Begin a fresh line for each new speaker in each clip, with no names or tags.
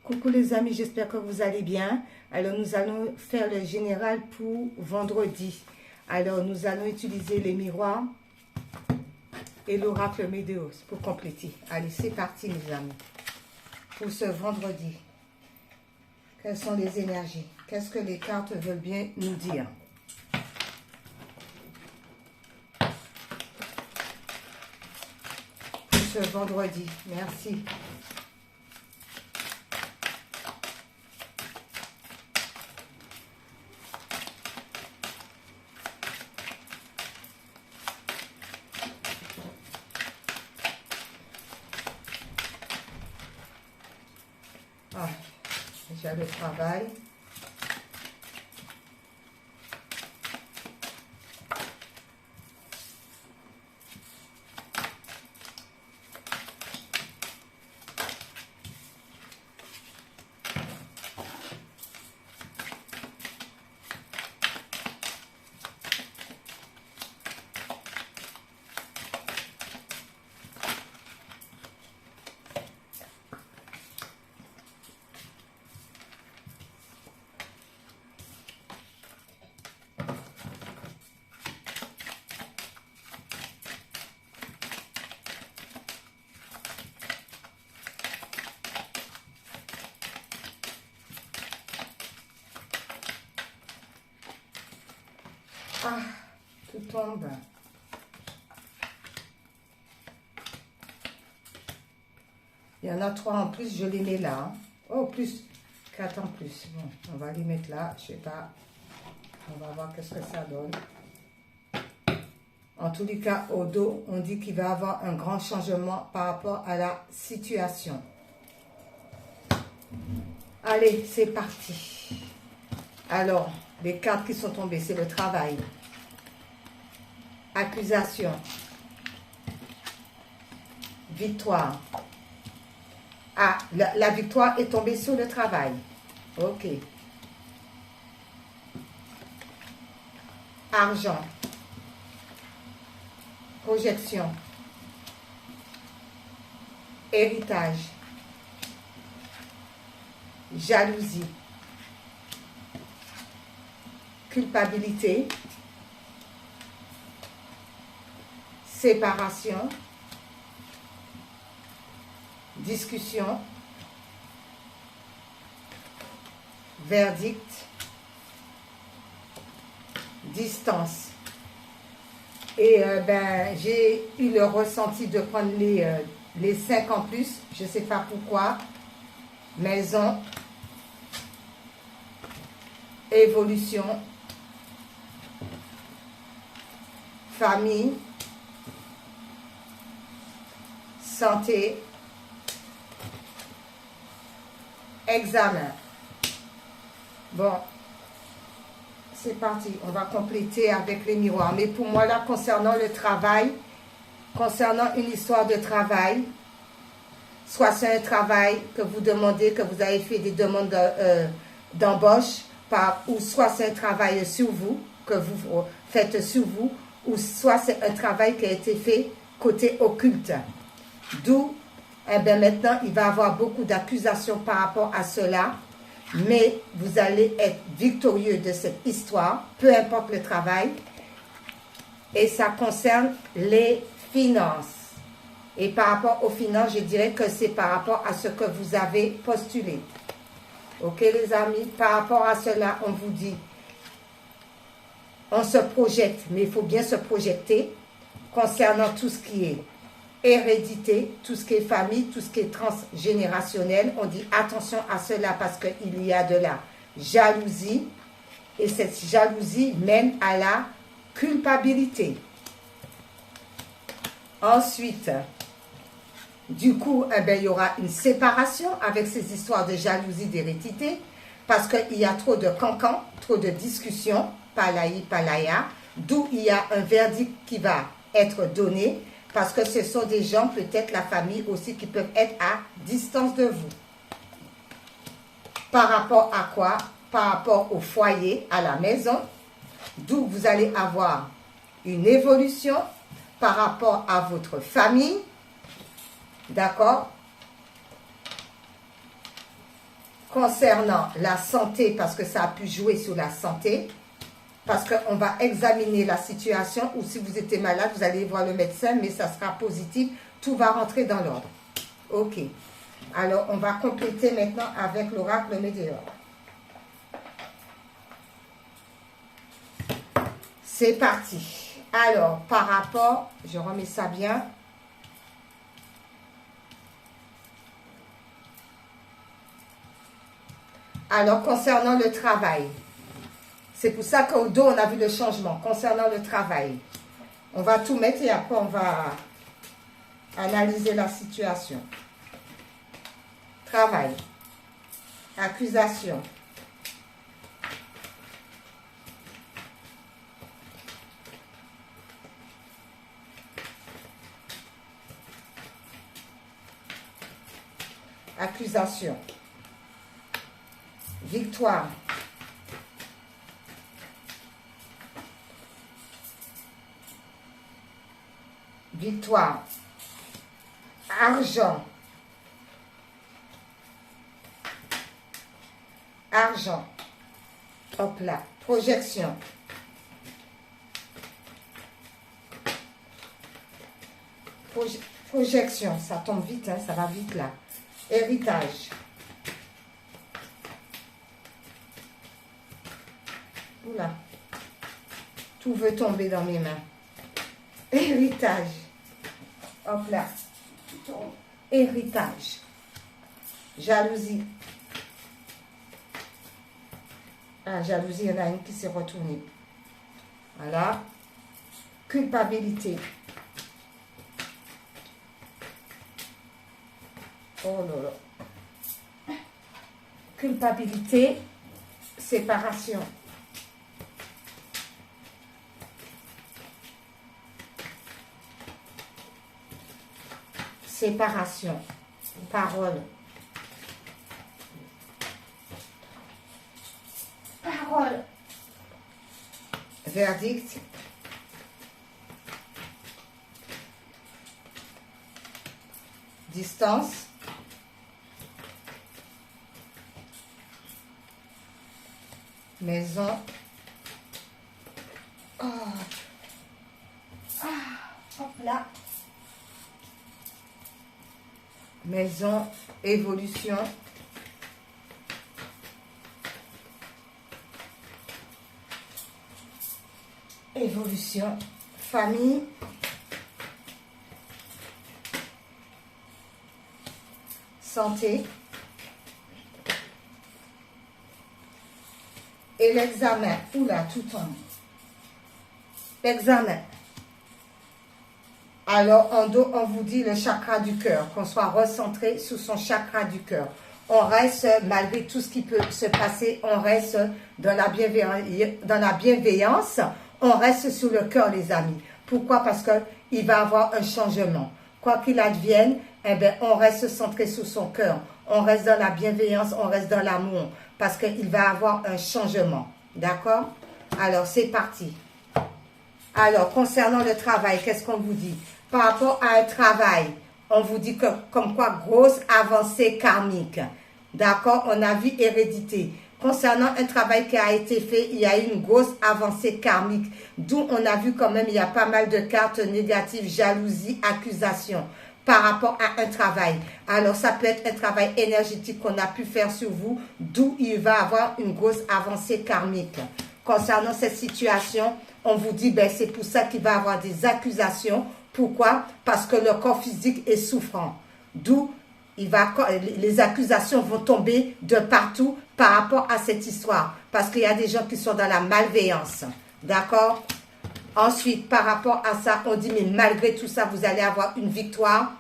Coucou les amis, j'espère que vous allez bien. Alors nous allons faire le général pour vendredi. Alors nous allons utiliser les miroirs et l'oracle Médéos pour compléter. Allez, c'est parti mes amis. Pour ce vendredi, quelles sont les énergies? Qu'est-ce que les cartes veulent bien nous dire? Pour ce vendredi, merci. Ah, déjà le travail. Ah, tout tombe. Il y en a 3 en plus, je les mets là. Hein. Oh, plus 4 en plus. Bon, on va les mettre là, je sais pas. On va voir qu'est-ce que ça donne. En tous les cas, au dos, on dit qu'il va y avoir un grand changement par rapport à la situation. Allez, c'est parti. Alors, les cartes qui sont tombées, c'est le travail. Accusation. Victoire. Ah, la victoire est tombée sur le travail. Ok. Argent. Projection. Héritage. Jalousie. Culpabilité. Séparation. Discussion. Verdict. Distance. Et j'ai eu le ressenti de prendre les 5 en plus. Je ne sais pas pourquoi. Maison. Évolution. Famille. Santé. Examen. Bon, c'est parti. On va compléter avec les miroirs. Mais pour moi, là, concernant le travail, concernant une histoire de travail, soit c'est un travail que vous demandez, que vous avez fait des demandes d'embauche, ou soit c'est un travail sur vous, que vous faites sur vous, ou soit c'est un travail qui a été fait côté occulte. D'où, maintenant, il va y avoir beaucoup d'accusations par rapport à cela, mais vous allez être victorieux de cette histoire, peu importe le travail, et ça concerne les finances. Et par rapport aux finances, je dirais que c'est par rapport à ce que vous avez postulé. Ok les amis, par rapport à cela, on vous dit, on se projette, mais il faut bien se projeter concernant tout ce qui est hérédité, tout ce qui est famille, tout ce qui est transgénérationnel. On dit attention à cela parce qu'il y a de la jalousie et cette jalousie mène à la culpabilité. Ensuite, du coup, il y aura une séparation avec ces histoires de jalousie, d'hérédité parce qu'il y a trop de cancans, trop de discussions, palaï, palaya, d'où il y a un verdict qui va être donné. Parce que ce sont des gens, peut-être la famille aussi, qui peuvent être à distance de vous. Par rapport à quoi? Par rapport au foyer, à la maison, d'où vous allez avoir une évolution par rapport à votre famille. D'accord? concernant la santé, parce que ça a pu jouer sur la santé, parce qu'on va examiner la situation, ou si vous êtes malade, vous allez voir le médecin, mais ça sera positif, tout va rentrer dans l'ordre. Ok. Alors, on va compléter maintenant avec l'oracle Météor. C'est parti. Alors, par rapport, je remets ça bien. Alors, concernant le travail, c'est pour ça qu'au dos, on a vu le changement. Concernant le travail, on va tout mettre et après, on va analyser la situation. Travail, accusation, accusation, victoire, victoire, argent, argent, hop là, projection, projection, ça tombe vite, hein, ça va vite là, héritage, oula, tout veut tomber dans mes mains, héritage, hop là, héritage, jalousie. Ah, jalousie, il y en a une qui s'est retournée. Voilà. Culpabilité. Oh là là. Culpabilité, séparation. Séparation. Parole. Parole. Verdict. Distance. Maison. Oh. Ah, hop là. Maison, évolution. Évolution, famille, santé et l'examen. Oula, tout tombe. L'examen. Alors, en dos, on vous dit le chakra du cœur, qu'on soit recentré sur son chakra du cœur. On reste, malgré tout ce qui peut se passer, on reste dans la bienveillance. On reste sur le cœur, les amis. Pourquoi? Parce qu'il va y avoir un changement. Quoi qu'il advienne, eh bien, on reste centré sur son cœur. On reste dans la bienveillance, on reste dans l'amour. Parce qu'il va y avoir un changement. D'accord? Alors, c'est parti. Alors, concernant le travail, qu'est-ce qu'on vous dit? Par rapport à un travail, on vous dit que, comme quoi, grosse avancée karmique. D'accord? On a vu hérédité. Concernant un travail qui a été fait, il y a eu une grosse avancée karmique. D'où on a vu quand même, il y a pas mal de cartes négatives, jalousie, accusation par rapport à un travail. Alors, ça peut être un travail énergétique qu'on a pu faire sur vous, d'où il va avoir une grosse avancée karmique. Concernant cette situation, on vous dit, ben, c'est pour ça qu'il va avoir des accusations. Pourquoi? Parce que le corps physique est souffrant. D'où les accusations vont tomber de partout par rapport à cette histoire. Parce qu'il y a des gens qui sont dans la malveillance. D'accord? Ensuite, par rapport à ça, on dit, mais malgré tout ça, vous allez avoir une victoire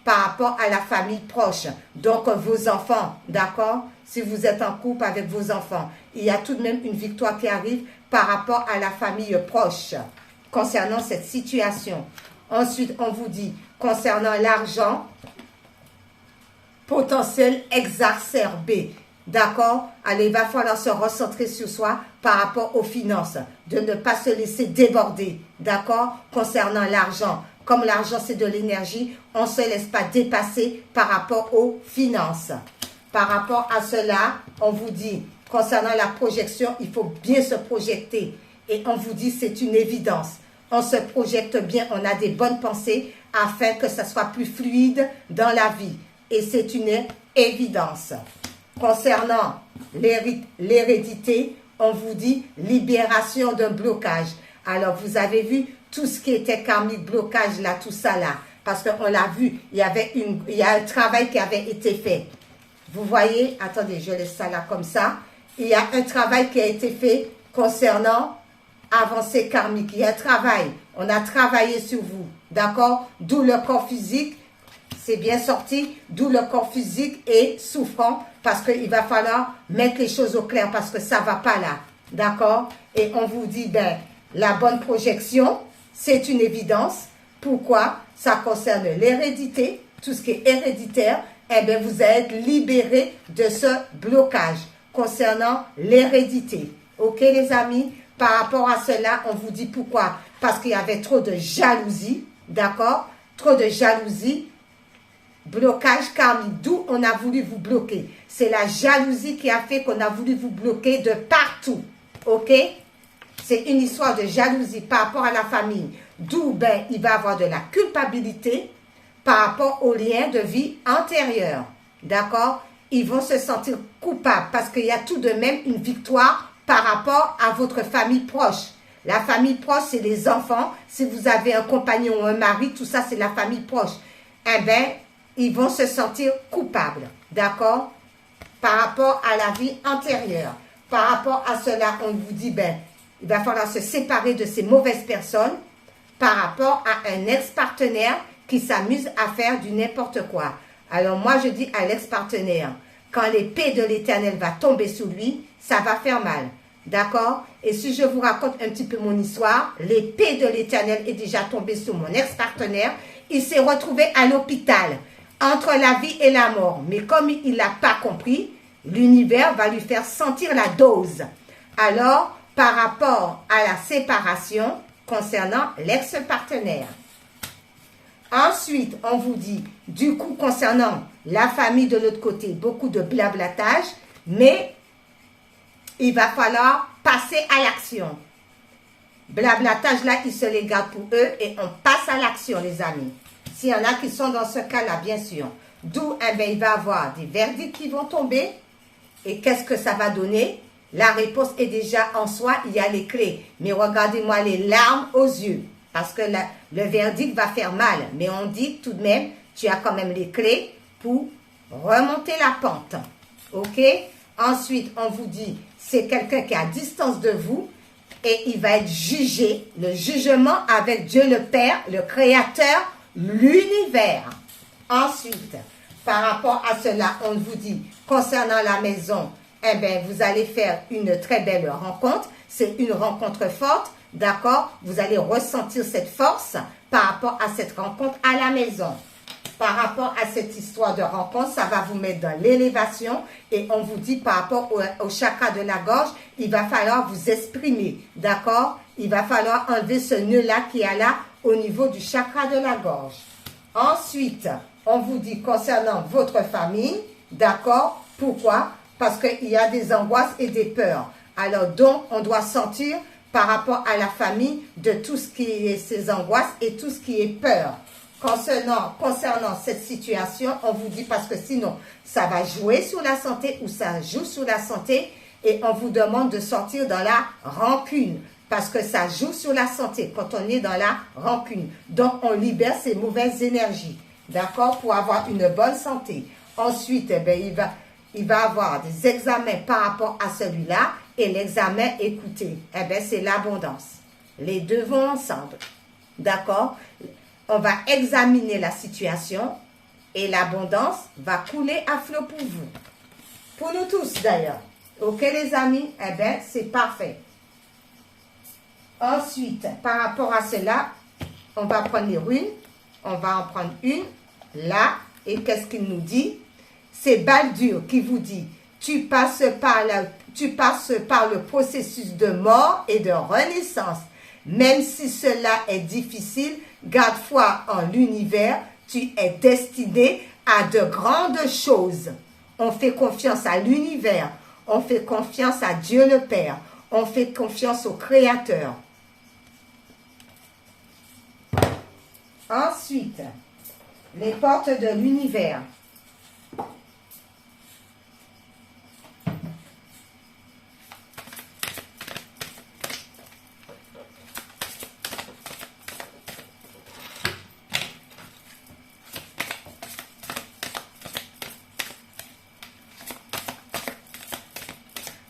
par rapport à la famille proche. Donc, vos enfants, d'accord? Si vous êtes en couple avec vos enfants, il y a tout de même une victoire qui arrive par rapport à la famille proche concernant cette situation. Ensuite, on vous dit, concernant l'argent, potentiel exacerbé. D'accord? Allez, il va falloir se recentrer sur soi par rapport aux finances, de ne pas se laisser déborder. D'accord? Concernant l'argent. Comme l'argent, c'est de l'énergie, on ne se laisse pas dépasser par rapport aux finances. Par rapport à cela, on vous dit, concernant la projection, il faut bien se projeter. Et on vous dit, c'est une évidence. On se projette bien, on a des bonnes pensées afin que ça soit plus fluide dans la vie. Et c'est une évidence. Concernant l'hérédité, on vous dit libération d'un blocage. Alors, vous avez vu tout ce qui était karmique, blocage, là, tout ça, là. Parce qu'on l'a vu, il y a un travail qui avait été fait. Vous voyez, attendez, je laisse ça là comme ça. Il y a un travail qui a été fait concernant avancée karmique. Il y a un travail. On a travaillé sur vous. D'accord? D'où le corps physique. C'est bien sorti. D'où le corps physique est souffrant. Parce qu'il va falloir mettre les choses au clair. Parce que ça ne va pas là. D'accord? Et on vous dit, ben, la bonne projection, c'est une évidence. Pourquoi? Ça concerne l'hérédité. Tout ce qui est héréditaire. Eh bien, vous êtes libéré de ce blocage concernant l'hérédité. Ok, les amis? Par rapport à cela, on vous dit pourquoi? Parce qu'il y avait trop de jalousie, d'accord? Trop de jalousie, blocage karmique, d'où on a voulu vous bloquer. C'est la jalousie qui a fait qu'on a voulu vous bloquer de partout, ok? C'est une histoire de jalousie par rapport à la famille, d'où ben, il va y avoir de la culpabilité par rapport aux liens de vie antérieurs, d'accord? Ils vont se sentir coupables parce qu'il y a tout de même une victoire par rapport à votre famille proche. La famille proche, c'est les enfants. Si vous avez un compagnon ou un mari, tout ça, c'est la famille proche. Eh bien, ils vont se sentir coupables, d'accord? Par rapport à la vie antérieure. Par rapport à cela, on vous dit, ben, il va falloir se séparer de ces mauvaises personnes par rapport à un ex-partenaire qui s'amuse à faire du n'importe quoi. Alors moi, je dis à l'ex-partenaire, quand l'épée de l'Éternel va tomber sur lui, ça va faire mal. D'accord? Et si je vous raconte un petit peu mon histoire, l'épée de l'Éternel est déjà tombée sur mon ex-partenaire. Il s'est retrouvé à l'hôpital, entre la vie et la mort. Mais comme il n'a pas compris, l'univers va lui faire sentir la dose. Alors, par rapport à la séparation concernant l'ex-partenaire. Ensuite, on vous dit, du coup, concernant la famille de l'autre côté, beaucoup de blablatage, mais il va falloir passer à l'action. Blablatage, là, ils se les gardent pour eux et on passe à l'action, les amis. S'il y en a qui sont dans ce cas-là, bien sûr. D'où, eh bien, il va y avoir des verdicts qui vont tomber. Et qu'est-ce que ça va donner? La réponse est déjà en soi, il y a les clés. Mais regardez-moi les larmes aux yeux. Parce que le verdict va faire mal. Mais on dit tout de même, tu as quand même les clés pour remonter la pente. Ok? Ensuite, on vous dit, c'est quelqu'un qui est à distance de vous et il va être jugé. Le jugement avec Dieu le Père, le Créateur, l'univers. Ensuite, par rapport à cela, on vous dit, concernant la maison, eh bien, vous allez faire une très belle rencontre. C'est une rencontre forte. D'accord? Vous allez ressentir cette force par rapport à cette rencontre à la maison. Par rapport à cette histoire de rencontre, ça va vous mettre dans l'élévation. Et on vous dit par rapport au chakra de la gorge, il va falloir vous exprimer. D'accord? Il va falloir enlever ce nœud-là qui est là au niveau du chakra de la gorge. Ensuite, on vous dit concernant votre famille. D'accord? Pourquoi? Parce qu'il y a des angoisses et des peurs. Alors donc, on doit sentir par rapport à la famille de tout ce qui est ces angoisses et tout ce qui est peur. Concernant cette situation, on vous dit parce que sinon, ça va jouer sur la santé ou ça joue sur la santé et on vous demande de sortir dans la rancune parce que ça joue sur la santé quand on est dans la rancune. Donc, on libère ces mauvaises énergies, d'accord, pour avoir une bonne santé. Ensuite, eh bien, il va avoir des examens par rapport à celui-là. Et l'examen, écoutez, eh bien, c'est l'abondance. Les deux vont ensemble. D'accord? On va examiner la situation et l'abondance va couler à flot pour vous. Pour nous tous, d'ailleurs. Ok, les amis? Eh bien, c'est parfait. Ensuite, par rapport à cela, on va prendre les runes. On va en prendre une, là. Et qu'est-ce qu'il nous dit? C'est Baldur qui vous dit, tu passes par le processus de mort et de renaissance. Même si cela est difficile, garde foi en l'univers, tu es destiné à de grandes choses. On fait confiance à l'univers. On fait confiance à Dieu le Père. On fait confiance au Créateur. Ensuite, les portes de l'univers.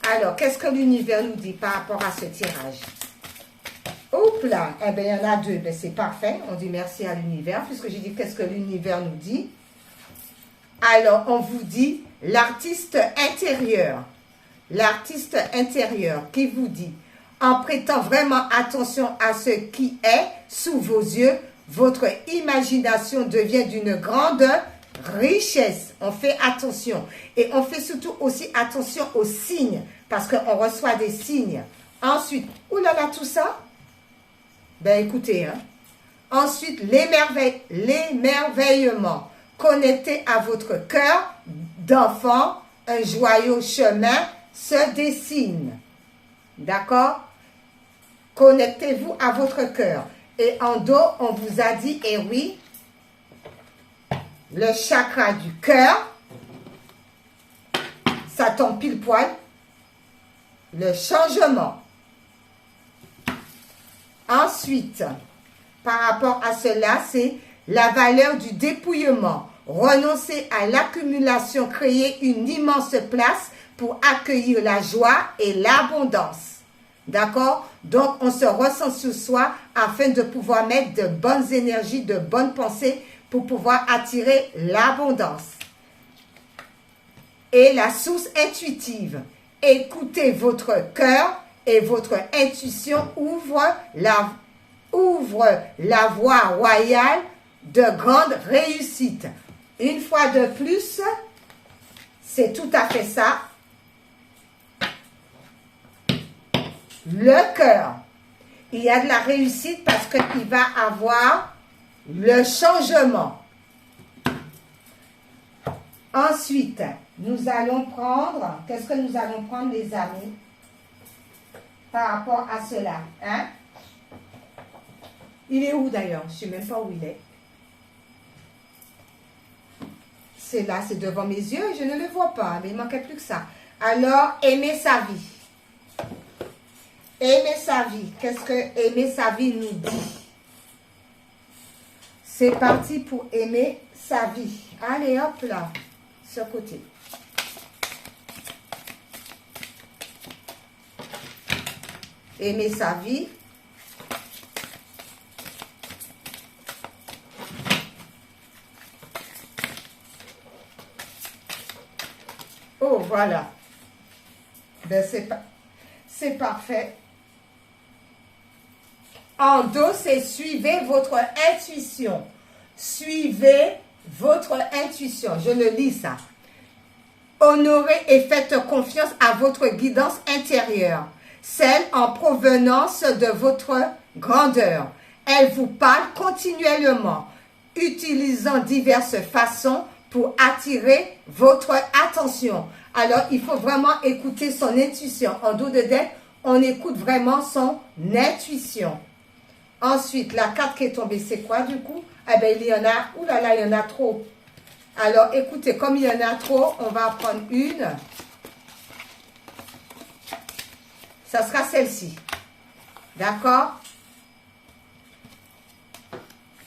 Alors, qu'est-ce que l'univers nous dit par rapport à ce tirage? Oups là, eh bien, il y en a deux. Ben, c'est parfait. On dit merci à l'univers, puisque j'ai dit qu'est-ce que l'univers nous dit. Alors, on vous dit l'artiste intérieur. L'artiste intérieur qui vous dit, en prêtant vraiment attention à ce qui est sous vos yeux, votre imagination devient d'une grande richesse. On fait attention. Et on fait surtout aussi attention aux signes, parce qu'on reçoit des signes. Ensuite, oulala, tout ça? Ben écoutez, hein. Ensuite, l'émerveillement. Connecté à votre cœur d'enfant, un joyeux chemin se dessine. D'accord? Connectez-vous à votre cœur. Et en dos, on vous a dit, et oui, le chakra du cœur, ça tombe pile poil. Le changement. Ensuite, par rapport à cela, c'est la valeur du dépouillement. Renoncer à l'accumulation, créer une immense place pour accueillir la joie et l'abondance. D'accord? Donc, on se ressent sur soi afin de pouvoir mettre de bonnes énergies, de bonnes pensées pour pouvoir attirer l'abondance. Et la source intuitive. Écoutez votre cœur et votre intuition ouvre la voie royale de grande réussite. Une fois de plus, c'est tout à fait ça. Le cœur. Il y a de la réussite parce qu'il va avoir le changement. Ensuite, nous allons prendre, qu'est-ce que nous allons prendre les amis par rapport à cela, hein? Il est où d'ailleurs? Je ne sais même pas où il est. C'est là, c'est devant mes yeux, je ne le vois pas, mais il ne manquait plus que ça. Alors, aimer sa vie. Aimer sa vie. Qu'est-ce que aimer sa vie nous dit? C'est parti pour aimer sa vie. Allez, hop là, ce côté. Aimer sa vie. Oh, voilà. Ben, c'est parfait. En dos, c'est suivez votre intuition. Suivez votre intuition. Je le lis ça. Honorez et faites confiance à votre guidance intérieure, celle en provenance de votre grandeur. Elle vous parle continuellement, utilisant diverses façons pour attirer votre attention. Alors, il faut vraiment écouter son intuition. En dos de deck, on écoute vraiment son intuition. Ensuite, la carte qui est tombée, c'est quoi du coup? Eh bien, il y en a, oulala, il y en a trop. Alors, écoutez, comme il y en a trop, on va en prendre une. Ça sera celle-ci. D'accord?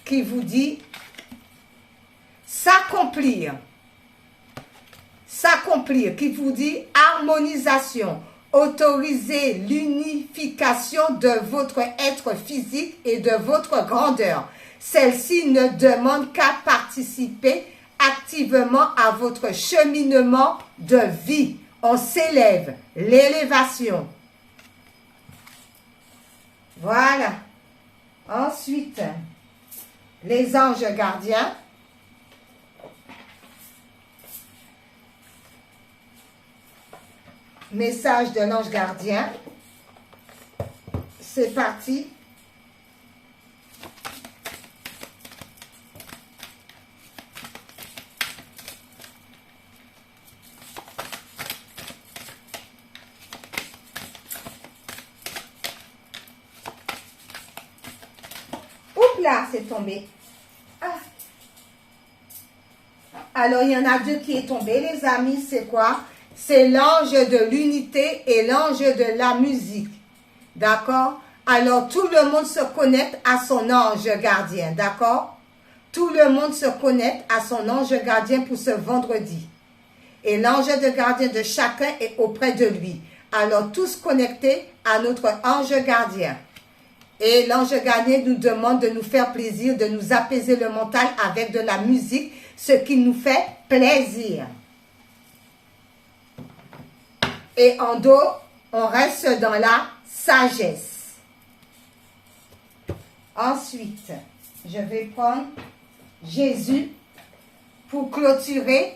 Qui vous dit s'accomplir. S'accomplir, qui vous dit harmonisation. Autorisez l'unification de votre être physique et de votre grandeur. Celle-ci ne demande qu'à participer activement à votre cheminement de vie. On s'élève, l'élévation. Voilà. Ensuite, les anges gardiens. Message de l'ange gardien. C'est parti. là, c'est tombé. Ah. Alors, il y en a deux qui est tombé, les amis. C'est quoi? C'est l'ange de l'unité et l'ange de la musique. D'accord? Alors, tout le monde se connecte à son ange gardien. D'accord? Tout le monde se connecte à son ange gardien pour ce vendredi. Et l'ange de gardien de chacun est auprès de lui. Alors, tous connectés à notre ange gardien. Et l'ange gardien nous demande de nous faire plaisir, de nous apaiser le mental avec de la musique, ce qui nous fait plaisir. Et en dos, on reste dans la sagesse. Ensuite, je vais prendre Jésus pour clôturer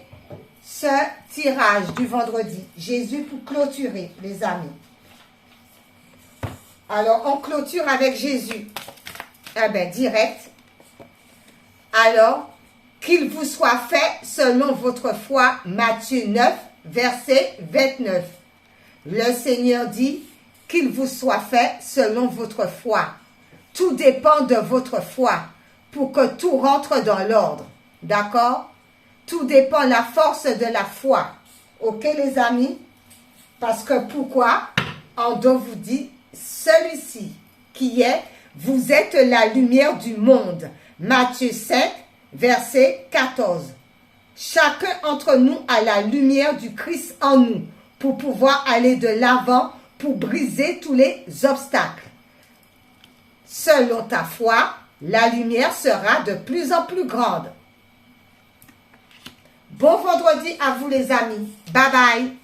ce tirage du vendredi. Jésus pour clôturer, les amis. Alors, on clôture avec Jésus. Eh bien, direct. Alors, qu'il vous soit fait selon votre foi. Matthieu 9, verset 29. Le Seigneur dit qu'il vous soit fait selon votre foi. Tout dépend de votre foi pour que tout rentre dans l'ordre. D'accord? Tout dépend de la force de la foi. Ok, les amis? Parce que pourquoi? En dos vous dit celui-ci qui est, vous êtes la lumière du monde. Matthieu 5, verset 14. Chacun d'entre nous a la lumière du Christ en nous pour pouvoir aller de l'avant, pour briser tous les obstacles. Selon ta foi, la lumière sera de plus en plus grande. Bon vendredi à vous les amis. Bye bye.